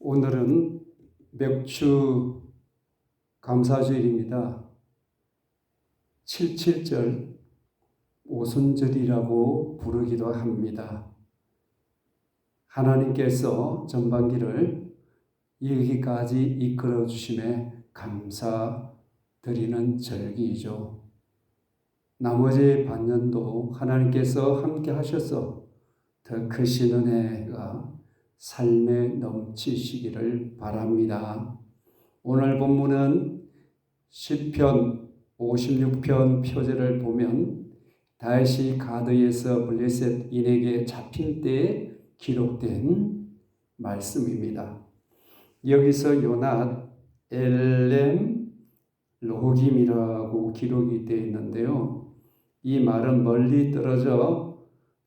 오늘은 맥주 감사주일입니다. 77절 오순절이라고 부르기도 합니다. 하나님께서 전반기를 여기까지 이끌어 주심에 감사드리는 절기이죠. 나머지 반년도 하나님께서 함께 하셔서 더 크신 은혜가 삶에 넘치시기를 바랍니다. 오늘 본문은 시편 56편 표제를 보면 다윗이 가드에서 블레셋인에게 잡힌 때에 기록된 말씀입니다. 여기서 요낫 엘렘 로김이라고 기록이 되어 있는데요. 이 말은 멀리 떨어져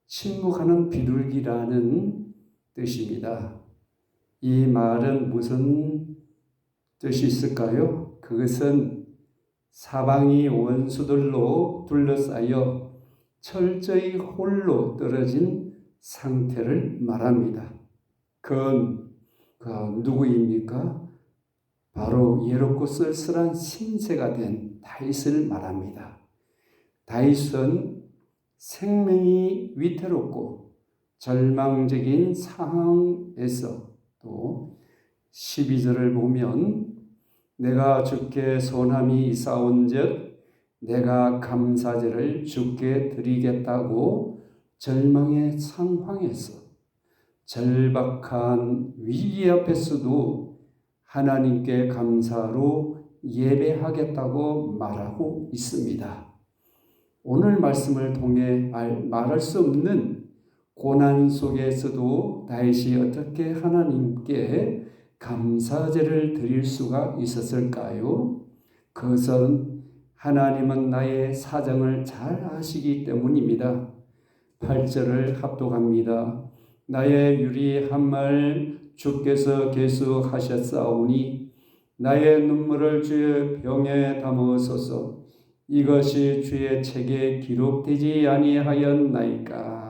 침묵하는 비둘기라는 뜻입니다. 이 말은 무슨 뜻이 있을까요? 그것은 사방이 원수들로 둘러싸여 철저히 홀로 떨어진 상태를 말합니다. 그건 누구입니까? 바로 예롭고 쓸쓸한 신세가 된 다윗을 말합니다. 다윗은 생명이 위태롭고 절망적인 상황에서 또 12절을 보면 내가 주께 소함이 있사온즉 내가 감사제를 주께 드리겠다고 절망의 상황에서 절박한 위기 앞에서도 하나님께 감사로 예배하겠다고 말하고 있습니다. 오늘 말씀을 통해 말할 수 없는 고난 속에서도 다윗이 어떻게 하나님께 감사제를 드릴 수가 있었을까요? 그것은 하나님은 나의 사정을 잘 아시기 때문입니다. 8절을 합독합니다. 나의 유리함을 주께서 계수하셨사오니 나의 눈물을 주의 병에 담으소서. 이것이 주의 책에 기록되지 아니하였나이까.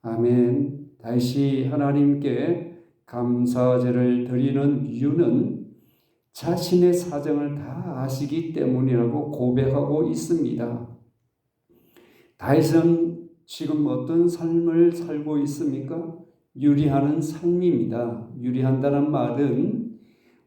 아멘. 다시 하나님께 감사제를 드리는 이유는 자신의 사정을 다 아시기 때문이라고 고백하고 있습니다. 다윗은 지금 어떤 삶을 살고 있습니까? 유리하는 삶입니다. 유리한다는 말은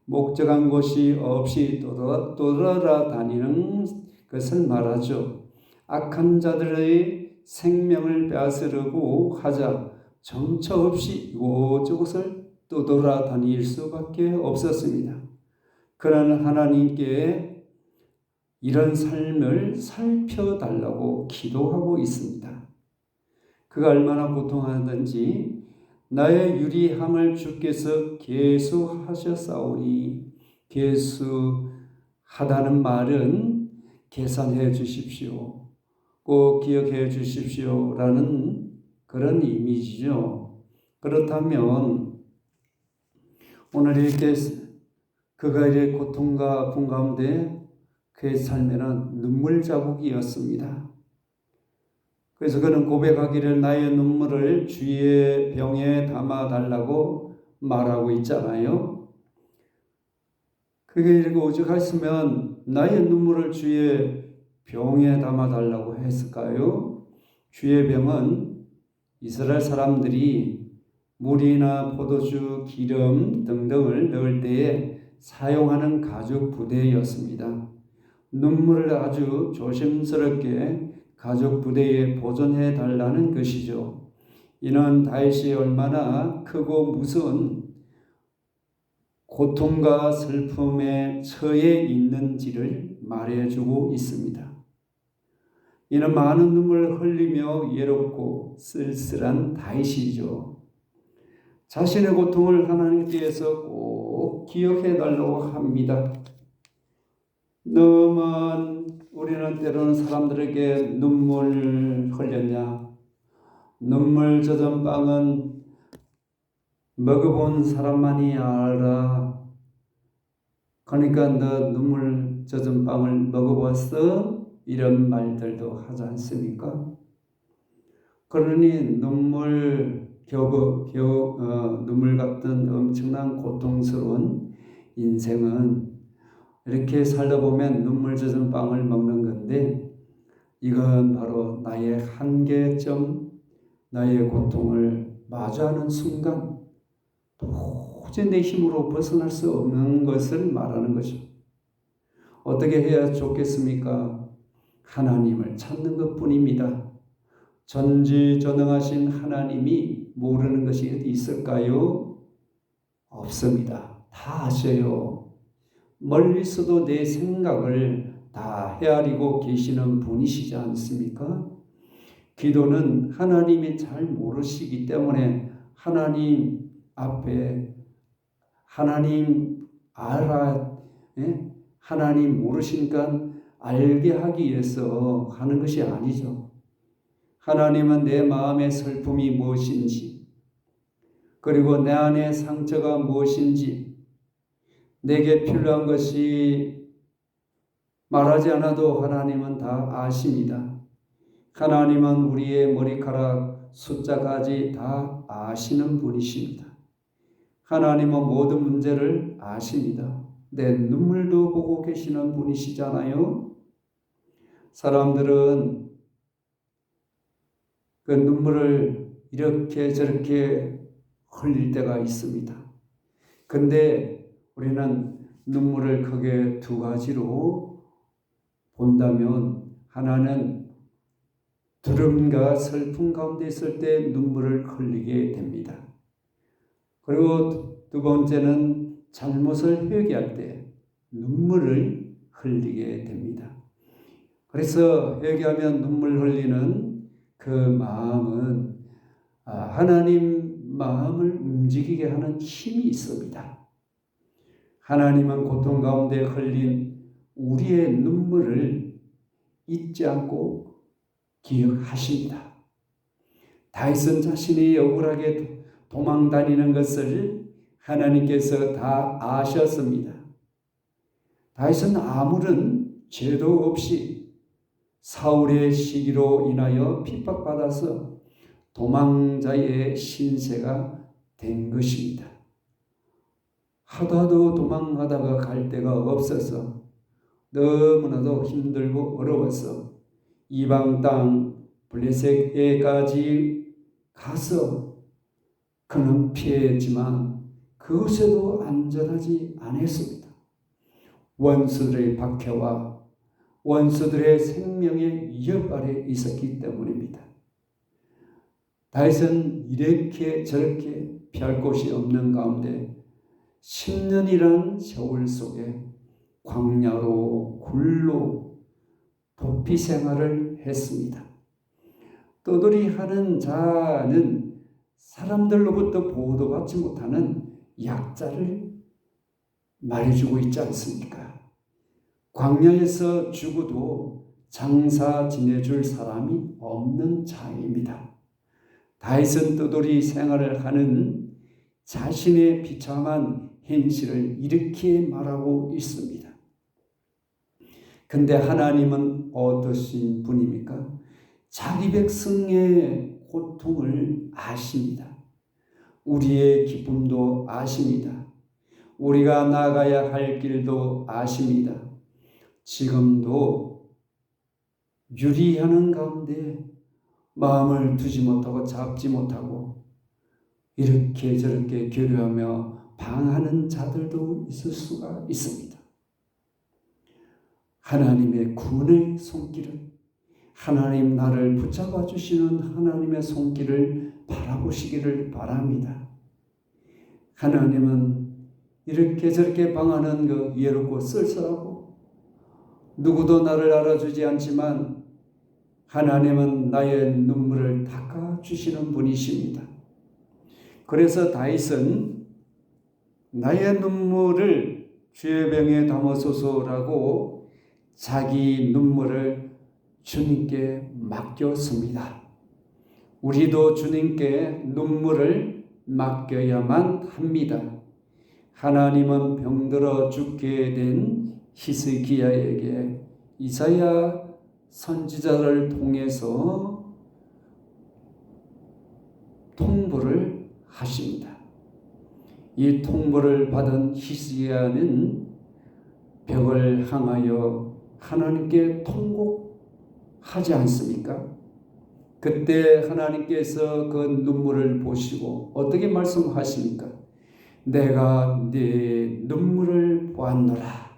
목적한 곳이 없이 돌아다니는 것을 말하죠. 악한 자들의 생명을 빼앗으려고 하자 정처 없이 이곳저곳을 떠돌아다닐 수밖에 없었습니다. 그러나 하나님께 이런 삶을 살펴달라고 기도하고 있습니다. 그가 얼마나 고통하든지 나의 유리함을 주께서 계수하셨사오니, 계수하다는 말은 계산해 주십시오, 꼭 기억해 주십시오라는 그런 이미지죠. 그렇다면 오늘 이렇게 그가 이제 고통과 아픔 가운데 그의 삶에는 눈물 자국이었습니다. 그래서 그는 고백하기를 나의 눈물을 주의 병에 담아달라고 말하고 있잖아요. 그게 이렇게 오죽했으면 나의 눈물을 주의 병에 담아달라고 했을까요? 주의 병은 이스라엘 사람들이 물이나 포도주, 기름 등등을 넣을 때에 사용하는 가죽 부대였습니다. 눈물을 아주 조심스럽게 가죽 부대에 보존해 달라는 것이죠. 이는 다윗이 얼마나 크고 무서운 고통과 슬픔에 처해 있는지를 말해주고 있습니다. 이는 많은 눈물을 흘리며 외롭고 쓸쓸한 다윗이죠. 자신의 고통을 하나님께서 꼭 기억해 달라고 합니다. 너만 우리는 때로는 사람들에게 눈물 흘렸냐? 눈물 젖은 빵은 먹어본 사람만이 알아. 그러니까 너 눈물 젖은 빵을 먹어봤어? 이런 말들도 하지 않습니까? 그러니 눈물 눈물 같은 엄청난 고통스러운 인생은 이렇게 살다 보면 눈물 젖은 빵을 먹는 건데, 이건 바로 나의 한계점, 나의 고통을 마주하는 순간 도저히 내 힘으로 벗어날 수 없는 것을 말하는 거죠. 어떻게 해야 좋겠습니까? 하나님을 찾는 것뿐입니다. 전지전능하신 하나님이 모르는 것이 어디 있을까요? 없습니다. 다 아셔요. 멀리서도 내 생각을 다 헤아리고 계시는 분이시지 않습니까? 기도는 하나님이 잘 모르시기 때문에 하나님 앞에 하나님 하나님 모르시니까 알게 하기 위해서 하는 것이 아니죠. 하나님은 내 마음의 슬픔이 무엇인지, 그리고 내 안의 상처가 무엇인지, 내게 필요한 것이 말하지 않아도 하나님은 다 아십니다. 하나님은 우리의 머리카락 숫자까지 다 아시는 분이십니다. 하나님은 모든 문제를 아십니다. 내 눈물도 보고 계시는 분이시잖아요. 사람들은 그 눈물을 이렇게 저렇게 흘릴 때가 있습니다. 근데 우리는 눈물을 크게 두 가지로 본다면, 하나는 두려움과 슬픔 가운데 있을 때 눈물을 흘리게 됩니다. 그리고 두 번째는 잘못을 회개할 때 눈물을 흘리게 됩니다. 그래서 회개하면 눈물 흘리는 그 마음은 하나님 마음을 움직이게 하는 힘이 있습니다. 하나님은 고통 가운데 흘린 우리의 눈물을 잊지 않고 기억하십니다. 다윗은 자신이 억울하게 도망다니는 것을 하나님께서 다 아셨습니다. 다윗은 아무런 죄도 없이 사울의 시기로 인하여 핍박받아서 도망자의 신세가 된 것입니다. 하도 도망가다가 갈 데가 없어서 너무나도 힘들고 어려워서 이방 땅 블레셋에까지 가서 그는 피했지만 그것에도 안전하지 않았습니다. 원수들의 박해와 원수들의 생명의 위협 아래 있었기 때문입니다. 다윗은 이렇게 저렇게 피할 곳이 없는 가운데 10년이라는 세월 속에 광야로 굴로 도피 생활을 했습니다. 떠돌이 하는 자는 사람들로부터 보호받지 못하는 약자를 말해주고 있지 않습니까? 광야에서 죽어도 장사 지내줄 사람이 없는 자입니다. 다윗은 떠돌이 생활을 하는 자신의 비참한 현실을 이렇게 말하고 있습니다. 근데 하나님은 어떠신 분입니까? 자기 백성의 고통을 아십니다. 우리의 기쁨도 아십니다. 우리가 나가야 할 길도 아십니다. 지금도 유리하는 가운데 마음을 두지 못하고 잡지 못하고 이렇게 저렇게 교류하며 방하는 자들도 있을 수가 있습니다. 하나님의 구원의 손길을, 하나님 나를 붙잡아 주시는 하나님의 손길을 바라보시기를 바랍니다. 하나님은 이렇게 저렇게 방하는 그 외롭고 쓸쓸하고 누구도 나를 알아주지 않지만 하나님은 나의 눈물을 닦아주시는 분이십니다. 그래서 다윗은 나의 눈물을 주의 병에 담으소서라고 자기 눈물을 주님께 맡겼습니다. 우리도 주님께 눈물을 맡겨야만 합니다. 하나님은 병들어 죽게 된 히스기야에게 이사야 선지자를 통해서 통보를 하십니다. 이 통보를 받은 히스기야는 벽을 향하여 하나님께 통곡하지 않습니까? 그때 하나님께서 그 눈물을 보시고 어떻게 말씀하십니까? 내가 네 눈물을 보았노라.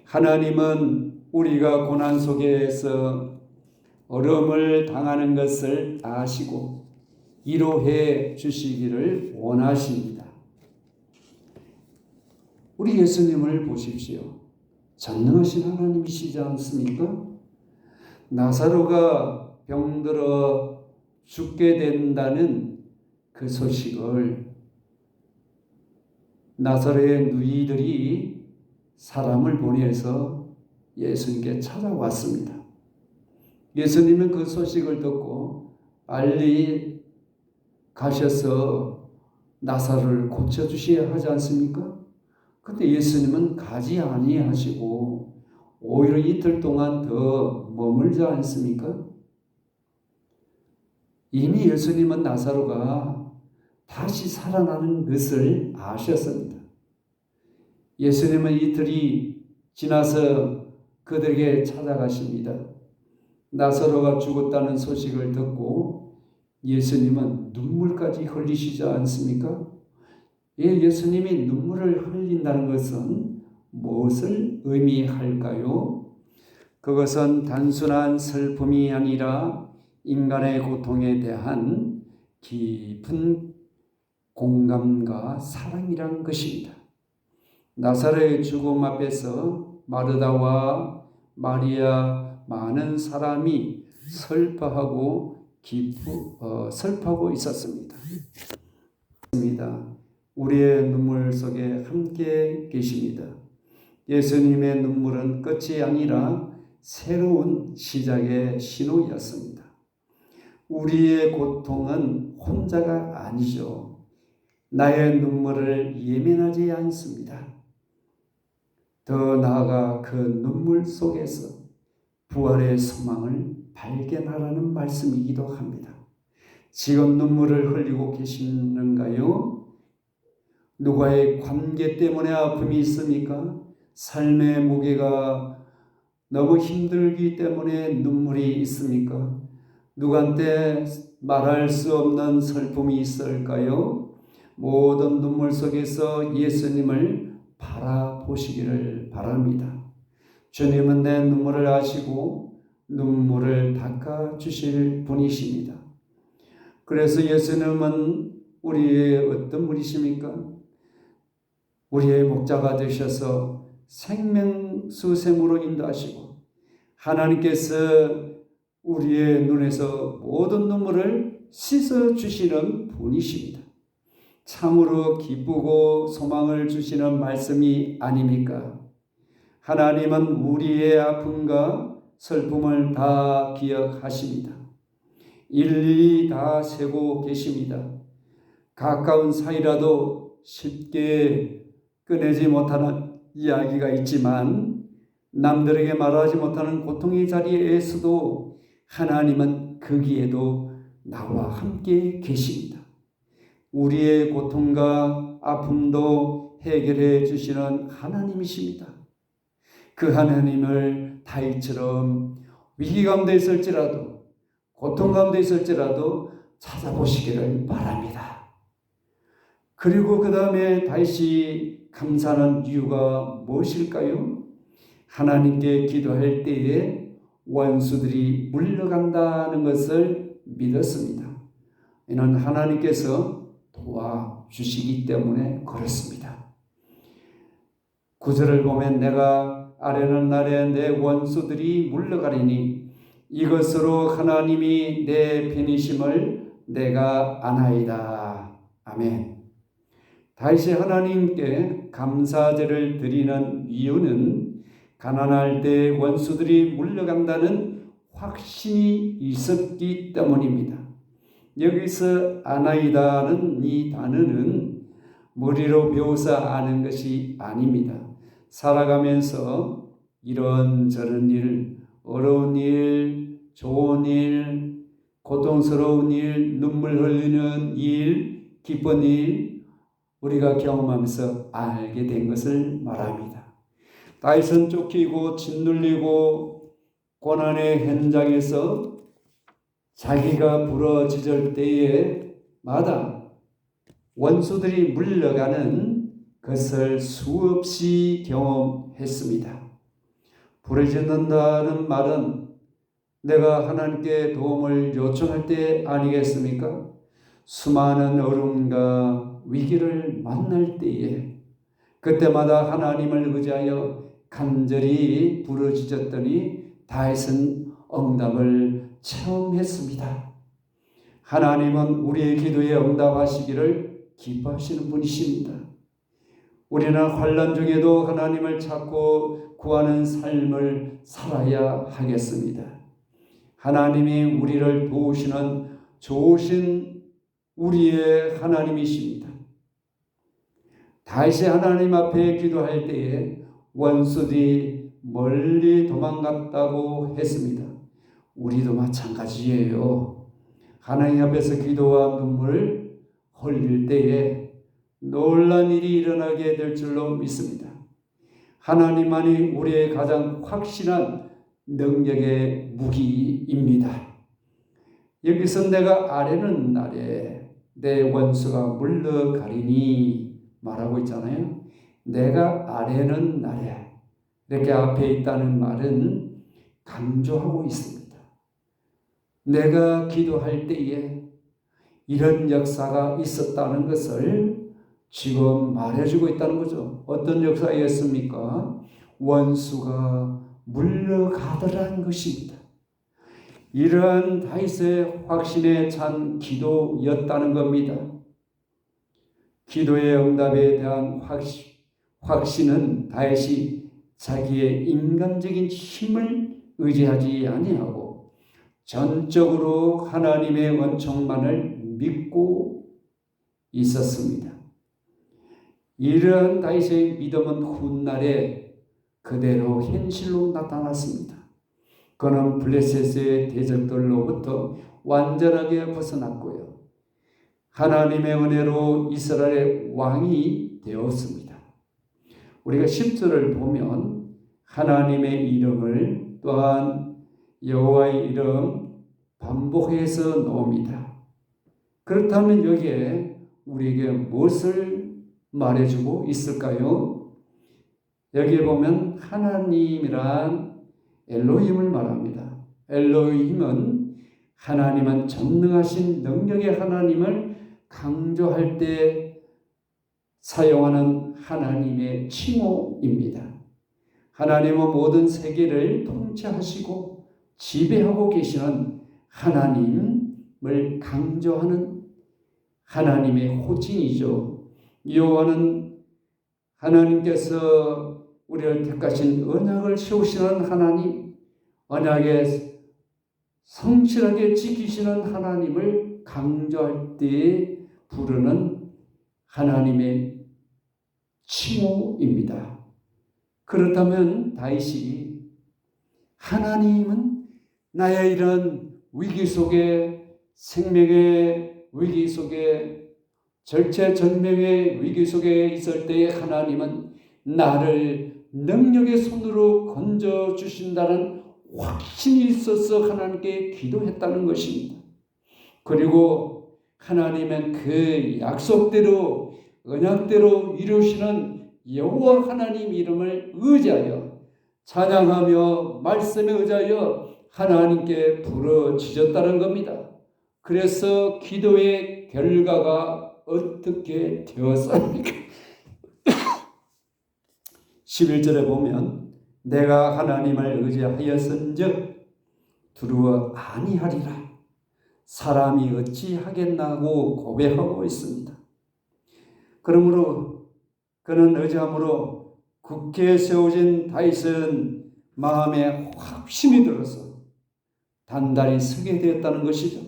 하나님은 우리가 고난 속에서 어려움을 당하는 것을 아시고 위로해 주시기를 원하십니다. 우리 예수님을 보십시오. 전능하신 하나님이시지 않습니까? 나사로가 병들어 죽게 된다는 그 소식을 나사로의 누이들이 사람을 보내서 예수님께 찾아왔습니다. 예수님은 그 소식을 듣고 빨리 가셔서 나사로를 고쳐주셔야 하지 않습니까? 근데 예수님은 가지 아니하시고 오히려 이틀 동안 더 머물지 않습니까? 이미 예수님은 나사로가 다시 살아나는 것을 아셨습니다. 예수님은 이틀이 지나서 그들에게 찾아가십니다. 나사로가 죽었다는 소식을 듣고 예수님은 눈물까지 흘리시지 않습니까? 예수님이 눈물을 흘린다는 것은 무엇을 의미할까요? 그것은 단순한 슬픔이 아니라 인간의 고통에 대한 깊은 공감과 사랑이란 것입니다. 나사로의 죽음 앞에서 마르다와 마리아 많은 사람이 슬퍼하고 있었습니다. 우리의 눈물 속에 함께 계십니다. 예수님의 눈물은 끝이 아니라 새로운 시작의 신호였습니다. 우리의 고통은 혼자가 아니죠. 나의 눈물을 예민하지 않습니다. 더 나아가 그 눈물 속에서 부활의 소망을 발견하라는 말씀이기도 합니다. 지금 눈물을 흘리고 계시는가요? 누구와의 관계 때문에 아픔이 있습니까? 삶의 무게가 너무 힘들기 때문에 눈물이 있습니까? 누구한테 말할 수 없는 슬픔이 있을까요? 모든 눈물 속에서 예수님을 바라보시기를 바랍니다. 주님은 내 눈물을 아시고 눈물을 닦아주실 분이십니다. 그래서 예수님은 우리의 어떤 분이십니까? 우리의 목자가 되셔서 생명수샘으로 인도하시고 하나님께서 우리의 눈에서 모든 눈물을 씻어주시는 분이십니다. 참으로 기쁘고 소망을 주시는 말씀이 아닙니까? 하나님은 우리의 아픔과 슬픔을 다 기억하십니다. 일일이 다 세고 계십니다. 가까운 사이라도 쉽게 꺼내지 못하는 이야기가 있지만 남들에게 말하지 못하는 고통의 자리에서도 하나님은 거기에도 나와 함께 계십니다. 우리의 고통과 아픔도 해결해 주시는 하나님이십니다. 그 하나님을 다윗처럼 위기 가운데 있을지라도 고통 가운데 있을지라도 찾아보시기를 바랍니다. 그리고 그 다음에 다윗이 감사하는 이유가 무엇일까요? 하나님께 기도할 때에 원수들이 물러간다는 것을 믿었습니다. 이는 하나님께서 도와주시기 때문에 그렇습니다. 9절을 보면 내가 아뢰는 날에 내 원수들이 물러가리니 이것으로 하나님이 내 편이심을 내가 아나이다. 아멘. 다시 하나님께 감사제를 드리는 이유는 가난할 때 원수들이 물러간다는 확신이 있었기 때문입니다. 여기서 아나이다는 이 단어는 머리로 배워서 아는 것이 아닙니다. 살아가면서 이런저런 일, 어려운 일, 좋은 일, 고통스러운 일, 눈물 흘리는 일, 기쁜 일 우리가 경험하면서 알게 된 것을 말합니다. 다윗은 쫓기고 짓눌리고 고난의 현장에서 자기가 부러지질 때에마다 원수들이 물러가는 것을 수없이 경험했습니다. 부르짖는다는 말은 내가 하나님께 도움을 요청할 때 아니겠습니까? 수많은 어려움과 위기를 만날 때에 그때마다 하나님을 의지하여 간절히 부르짖었더니 다윗은 응답을 체험했습니다. 하나님은 우리의 기도에 응답하시기를 기뻐하시는 분이십니다. 우리는 환난 중에도 하나님을 찾고 구하는 삶을 살아야 하겠습니다. 하나님이 우리를 도우시는 좋으신 우리의 하나님이십니다. 다시 하나님 앞에 기도할 때에 원수들이 멀리 도망갔다고 했습니다. 우리도 마찬가지예요. 하나님 앞에서 기도와 눈물을 흘릴 때에 놀란 일이 일어나게 될 줄로 믿습니다. 하나님만이 우리의 가장 확실한 능력의 무기입니다. 여기서 내가 아뢰는 날에 내 원수가 물러가리니 말하고 있잖아요. 내가 아뢰는 날에 이렇게 앞에 있다는 말은 강조하고 있습니다. 내가 기도할 때에 이런 역사가 있었다는 것을 지금 말해주고 있다는 거죠. 어떤 역사였습니까? 원수가 물러가더라는 것입니다. 이러한 다윗의 확신에 찬 기도였다는 겁니다. 기도의 응답에 대한 확신은 다윗이 자기의 인간적인 힘을 의지하지 아니하고 전적으로 하나님의 은총만을 믿고 있었습니다. 이러한 다윗의 믿음은 훗날에 그대로 현실로 나타났습니다. 그는 블레셋의 대적들로부터 완전하게 벗어났고요. 하나님의 은혜로 이스라엘의 왕이 되었습니다. 우리가 10절을 보면 하나님의 이름을 또한 여호와의 이름 반복해서 나옵니다. 그렇다면 여기에 우리에게 무엇을 말해주고 있을까요? 여기에 보면 하나님이란 엘로힘을 말합니다. 엘로힘은 하나님은 전능하신 능력의 하나님을 강조할 때 사용하는 하나님의 칭호입니다. 하나님은 모든 세계를 통치하시고 지배하고 계시는 하나님을 강조하는 하나님의 호칭이죠. 여호와는 하나님께서 우리를 택하신 언약을 세우시는 하나님, 언약에 성실하게 지키시는 하나님을 강조할 때 부르는 하나님의 칭호입니다. 그렇다면 다윗이 하나님은 나의 이런 위기 속에, 생명의 위기 속에, 절체절명의 위기 속에 있을 때에 하나님은 나를 능력의 손으로 건져주신다는 확신이 있어서 하나님께 기도했다는 것입니다. 그리고 하나님은 그 약속대로 언약대로 이루시는 여호와 하나님 이름을 의지하여 찬양하며 말씀에 의지하여 하나님께 부르짖었다는 겁니다. 그래서 기도의 결과가 어떻게 되었습니까? 11절에 보면 내가 하나님을 의지하였은즉 두려워 아니하리라. 사람이 어찌 하겠나고 고백하고 있습니다. 그러므로 그는 의지함으로 굳게 세워진 다윗은 마음에 확신이 들어서 단단히 서게 되었다는 것이죠.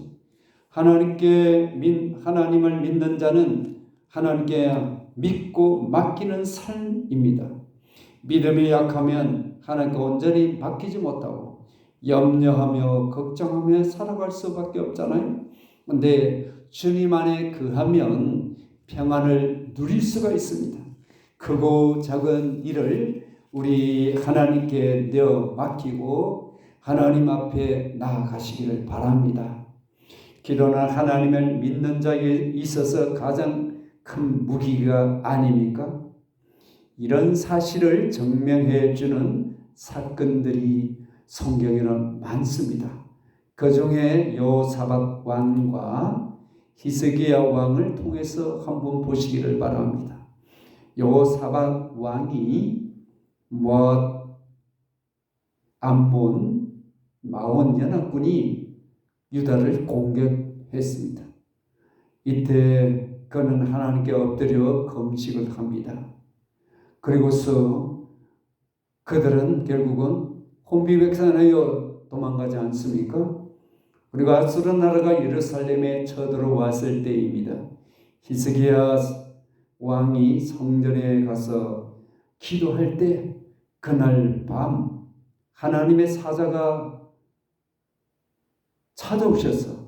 하나님을 믿는 자는 하나님께 믿고 맡기는 삶입니다. 믿음이 약하면 하나님께 온전히 맡기지 못하고 염려하며 걱정하며 살아갈 수밖에 없잖아요. 근데 주님 안에 거하면 평안을 누릴 수가 있습니다. 크고 작은 일을 우리 하나님께 내어 맡기고 하나님 앞에 나아가시기를 바랍니다. 기도는 하나님을 믿는 자에게 있어서 가장 큰 무기가 아닙니까? 이런 사실을 증명해 주는 사건들이 성경에는 많습니다. 그 중에 여호사밧 왕과 히스기야 왕을 통해서 한번 보시기를 바랍니다. 여호사밧 왕이 암몬 마온 연합군이 유다를 공격했습니다. 이때 그는 하나님께 엎드려 금식을 합니다. 그리고서 그들은 결국은 혼비백산하여 도망가지 않습니까? 그리고 아수르 나라가 예루살렘에 쳐들어왔을 때입니다. 히스기야 왕이 성전에 가서 기도할 때 그날 밤 하나님의 사자가 찾아오셔서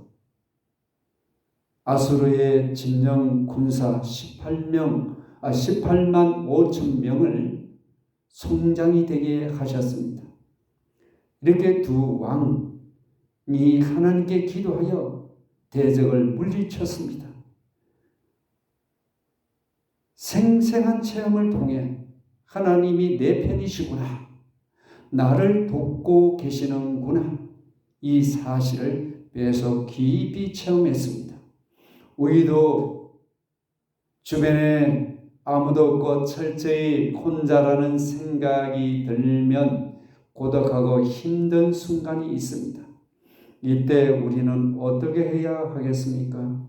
아수르의 진영 군사 18만 5천 명을 송장이 되게 하셨습니다. 이렇게 두 왕이 하나님께 기도하여 대적을 물리쳤습니다. 생생한 체험을 통해 하나님이 내 편이시구나, 나를 돕고 계시는구나, 이 사실을 계속 깊이 체험했습니다. 우리도 주변에 아무도 없고 철저히 혼자라는 생각이 들면 고독하고 힘든 순간이 있습니다. 이때 우리는 어떻게 해야 하겠습니까?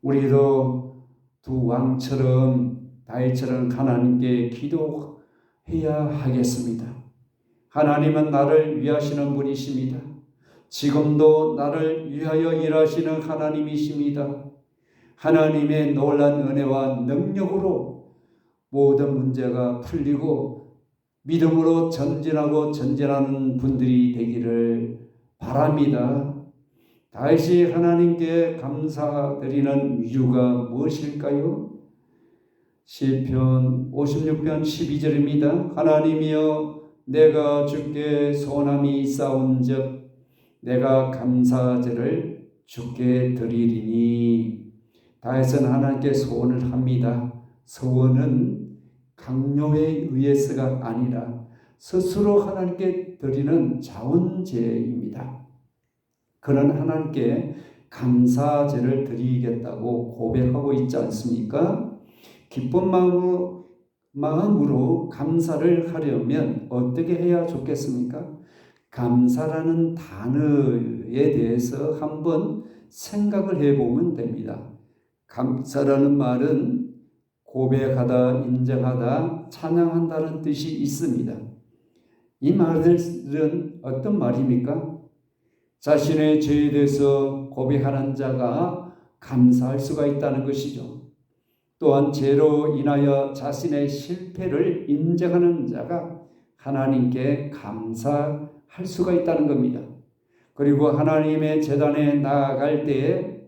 우리도 두 왕처럼 다윗처럼 하나님께 기도해야 하겠습니다. 하나님은 나를 위하시는 분이십니다. 지금도 나를 위하여 일하시는 하나님이십니다. 하나님의 놀라운 은혜와 능력으로 모든 문제가 풀리고 믿음으로 전진하는 분들이 되기를 바랍니다. 다윗이 하나님께 감사드리는 이유가 무엇일까요? 시편 56편 12절입니다. 하나님이여, 내가 주께 소원함이 있사온즉 내가 감사제를 주께 드리리니. 다윗은 하나님께 소원을 합니다. 소원은 강요에 의해서가 아니라 스스로 하나님께 드리는 자원제입니다. 그는 하나님께 감사제를 드리겠다고 고백하고 있지 않습니까? 기쁜 마음으로 감사를 하려면 어떻게 해야 좋겠습니까? 감사라는 단어에 대해서 한번 생각을 해보면 됩니다. 감사라는 말은 고백하다, 인정하다, 찬양한다는 뜻이 있습니다. 이 말은 어떤 말입니까? 자신의 죄에 대해서 고백하는 자가 감사할 수가 있다는 것이죠. 또한 죄로 인하여 자신의 실패를 인정하는 자가 하나님께 감사할 수가 있다는 겁니다. 그리고 하나님의 제단에 나아갈 때에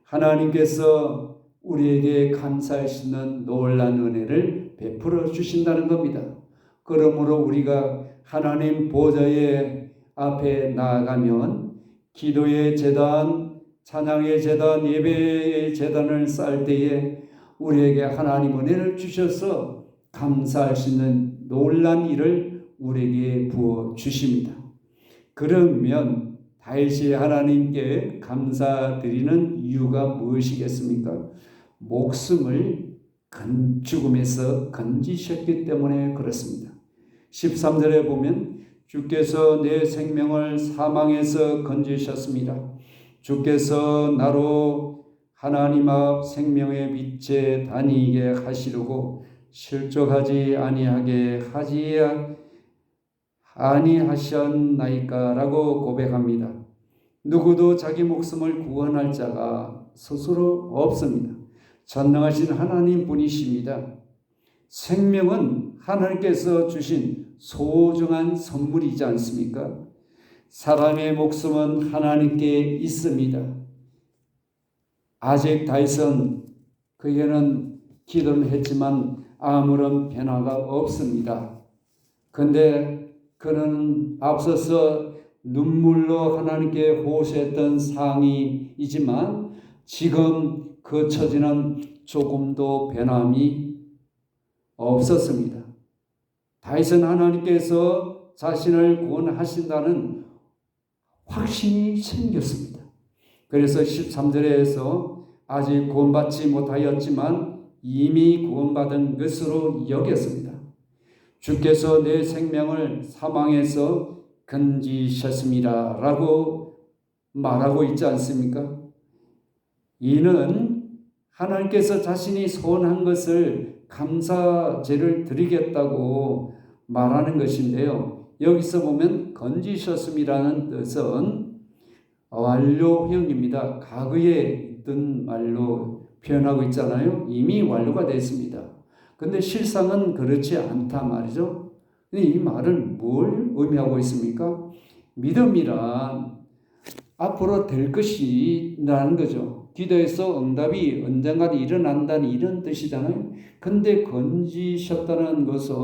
하나님께서 우리에게 감사하시는 놀라운 은혜를 베풀어 주신다는 겁니다. 그러므로 우리가 하나님 보좌의 앞에 나아가면 기도의 제단, 찬양의 제단, 예배의 제단을 쌓을 때에 우리에게 하나님 은혜를 주셔서 감사할 수 있는 놀라운 일을 우리에게 부어 주십니다. 그러면 다윗이 하나님께 감사드리는 이유가 무엇이겠습니까? 목숨을 죽음에서 건지셨기 때문에 그렇습니다. 13절에 보면 주께서 내 생명을 사망에서 건지셨습니다. 주께서 나로 하나님 앞 생명의 빛에 다니게 하시려고 실족하지 아니하게 하지 아니하셨나이까라고 고백합니다. 누구도 자기 목숨을 구원할 자가 스스로 없습니다. 전능하신 하나님 분이십니다. 생명은 하나님께서 주신 소중한 선물이지 않습니까? 사람의 목숨은 하나님께 있습니다. 아직 다윗은 그에게는 기도를 했지만 아무런 변화가 없습니다. 근데 그는 앞서서 눈물로 하나님께 호소했던 상황이지만 지금 그 처지는 조금도 변함이 없었습니다. 다윗은 하나님께서 자신을 구원하신다는 확신이 생겼습니다. 그래서 13절에서 아직 구원받지 못하였지만 이미 구원받은 것으로 여겼습니다. 주께서 내 생명을 사망에서 건지셨습니다 라고 말하고 있지 않습니까? 이는 하나님께서 자신이 소원한 것을 감사제를 드리겠다고 말하는 것인데요. 여기서 보면 건지셨음이라는 뜻은 완료형입니다. 과거에 있던 말로 표현하고 있잖아요. 이미 완료가 됐습니다. 근데 실상은 그렇지 않다 말이죠. 근데 이 말은 뭘 의미하고 있습니까? 믿음이란 앞으로 될 것이라는 거죠. 기도에서 응답이 언젠가 일어난다는 이런 뜻이잖아요. 근데 건지셨다는 것은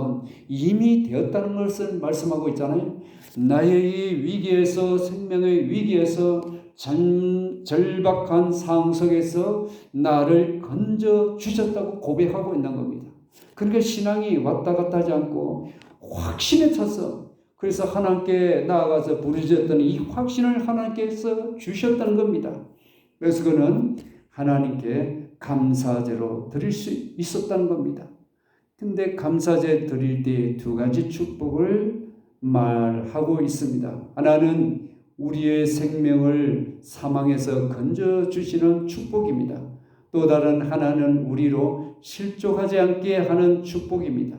이미 되었다는 것을 말씀하고 있잖아요. 나의 이 위기에서, 생명의 위기에서, 절박한 상황 속에서 나를 건져 주셨다고 고백하고 있는 겁니다. 그러니까 신앙이 왔다 갔다 하지 않고 확신에 차서, 그래서 하나님께 나아가서 부르짖었더니 이 확신을 하나님께서 주셨다는 겁니다. 그래서 그는 하나님께 감사제로 드릴 수 있었다는 겁니다. 근데 감사제 드릴 때 두 가지 축복을 말하고 있습니다. 하나는 우리의 생명을 사망에서 건져주시는 축복입니다. 또 다른 하나는 우리로 실족하지 않게 하는 축복입니다.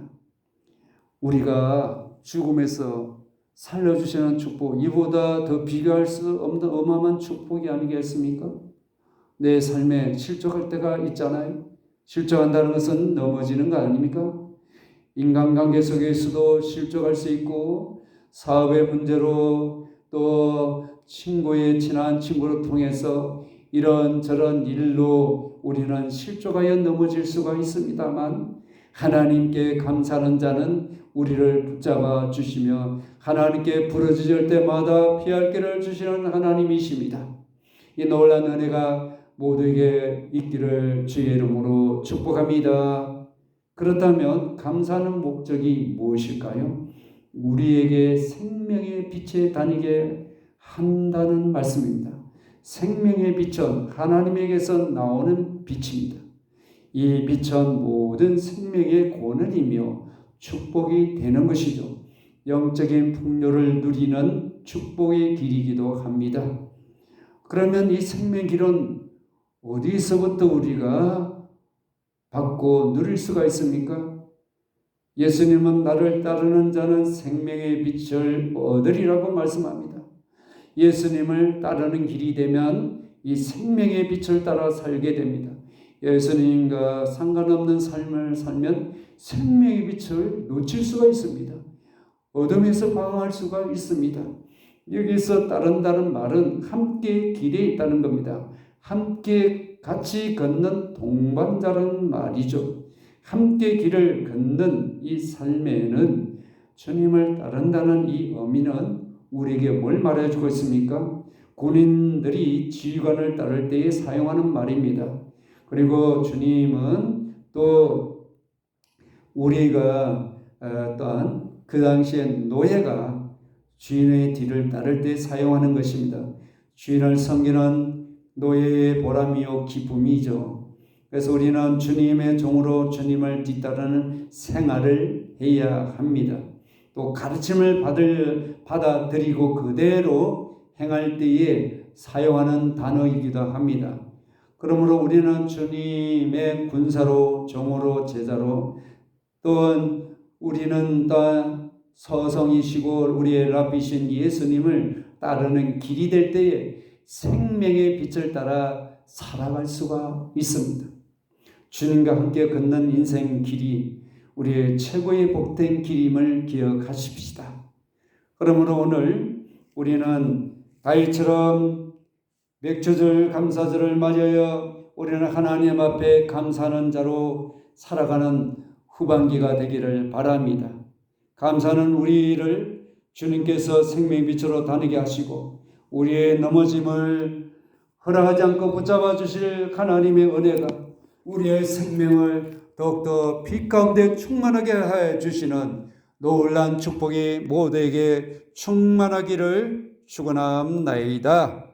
우리가 죽음에서 살려주시는 축복, 이보다 더 비교할 수 없는 어마어마한 축복이 아니겠습니까? 내 삶에 실족할 때가 있잖아요. 실족한다는 것은 넘어지는 거 아닙니까? 인간관계 속에서도 실족할 수 있고, 사업의 문제로, 또 친구의 친한 친구를 통해서 이런저런 일로 우리는 실족하여 넘어질 수가 있습니다만, 하나님께 감사하는 자는 우리를 붙잡아 주시며 하나님께 부르짖을 때마다 피할 길을 주시는 하나님이십니다. 이 놀라운 은혜가 모두에게 있기를 주의 이름으로 축복합니다. 그렇다면 감사하는 목적이 무엇일까요? 우리에게 생명의 빛에 다니게 한다는 말씀입니다. 생명의 빛은 하나님에게서 나오는 빛입니다. 이 빛은 모든 생명의 권한이며 축복이 되는 것이죠. 영적인 풍요를 누리는 축복의 길이기도 합니다. 그러면 이 생명 길은 어디서부터 우리가 받고 누릴 수가 있습니까? 예수님은 나를 따르는 자는 생명의 빛을 얻으리라고 말씀합니다. 예수님을 따르는 길이 되면 이 생명의 빛을 따라 살게 됩니다. 예수님과 상관없는 삶을 살면 생명의 빛을 놓칠 수가 있습니다. 어둠에서 방황할 수가 있습니다. 여기서 따른다는 말은 함께 길에 있다는 겁니다. 함께 같이 걷는 동반자라는 말이죠. 함께 길을 걷는 이 삶에는 주님을 따른다는 이 의미는 우리에게 뭘 말해주고 있습니까? 군인들이 지휘관을 따를 때에 사용하는 말입니다. 그리고 주님은 또 우리가 또한 그 당시에 노예가 주인의 뒤를 따를 때 사용하는 것입니다. 주인을 섬기는 노예의 보람이요 기쁨이죠. 그래서 우리는 주님의 종으로 주님을 뒤따르는 생활을 해야 합니다. 또 가르침을 받아들이고 그대로 행할 때에 사용하는 단어이기도 합니다. 그러므로 우리는 주님의 군사로, 종으로, 제자로, 또한 우리는 또 서성이시고 우리의 랍비신 예수님을 따르는 길이 될 때에 생명의 빛을 따라 살아갈 수가 있습니다. 주님과 함께 걷는 인생 길이 우리의 최고의 복된 길임을 기억하십시다. 그러므로 오늘 우리는 다윗처럼 맥주절 감사절을 맞이하여 우리는 하나님 앞에 감사하는 자로 살아가는 후반기가 되기를 바랍니다. 감사는 우리를 주님께서 생명빛으로 다니게 하시고 우리의 넘어짐을 허락하지 않고 붙잡아 주실 하나님의 은혜가 우리의 생명을 더욱더 빛 가운데 충만하게 해 주시는 놀라운 축복이 모두에게 충만하기를 축원합니다.